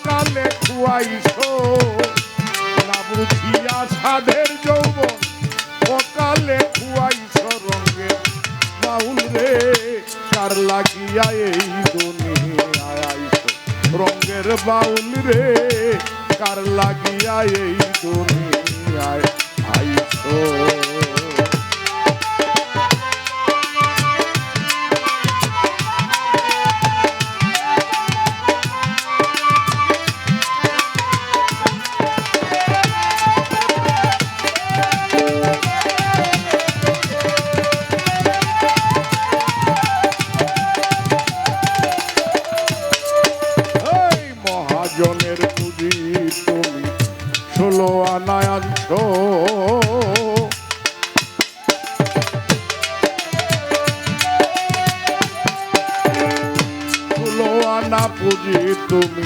অকালে খুয়াইছো না বুঝিয়া সাধের যৌবন অকালে খুয়াইছো রঙের বাউল রে কার লাগিয়া এই দুনিয়ায় আইছো রঙের বাউল রে কার লাগিয়া এই দুনিয়ায় আইছো জনের পুঁজি তুমি 16 আনায় আনছো 16 আনা পুঁজি তুমি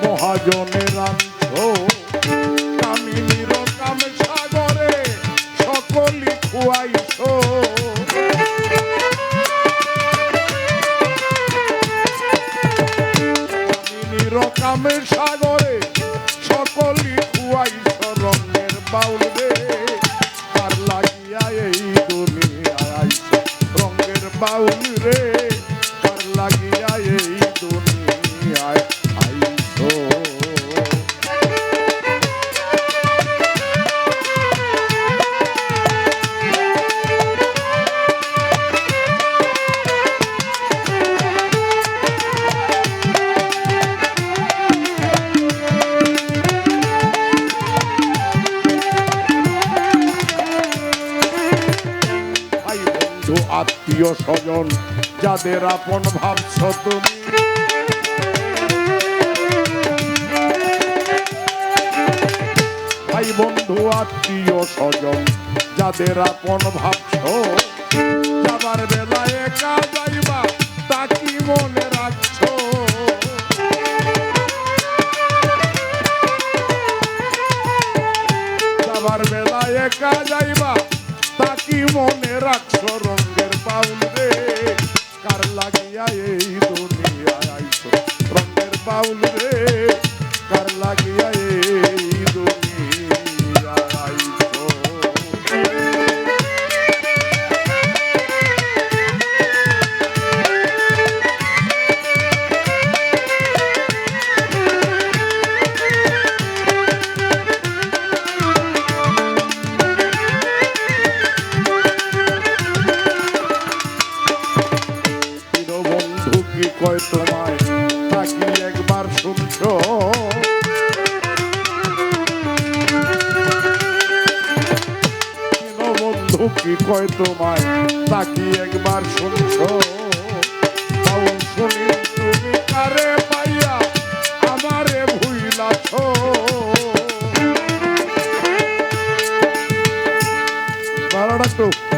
মহাজনের আনছো কামিনীর কাম সাগরে সকলি খুয়াইছো কামের সাগরে সকলি খুয়াইছ রঙের বাউল রে কার লাগিয়া এই দুনিয়ায় আইছ রঙের বাউল রে কার লাগিয়া এই দুনিয়ায় আইছ আত্মীয় স্বজন যাদের আপন ভাবছ তুমি ভাই বন্ধু আত্মীয় স্বজন যাদের আপন ভাবছ যাবার বেলায় একা যাইবা তা কি মনে রাখছ যাবার বেলায় একা যাইবা তা কি মনে রাখছ রঙের বাউল রে কার লাগিয়া এই দুনিয়ায় আইছো রঙের বাউল রে কার লাগিয়া এই দুনিয়ায় আইছো কয় তোমায় তাকি একবার শুনছো বন্ধু কি কয় তোমায় তাকি একবার শুনছো শুনি তুমি কারে পাইয়া আমারে ভুইলাছো ভালো ডাক্তার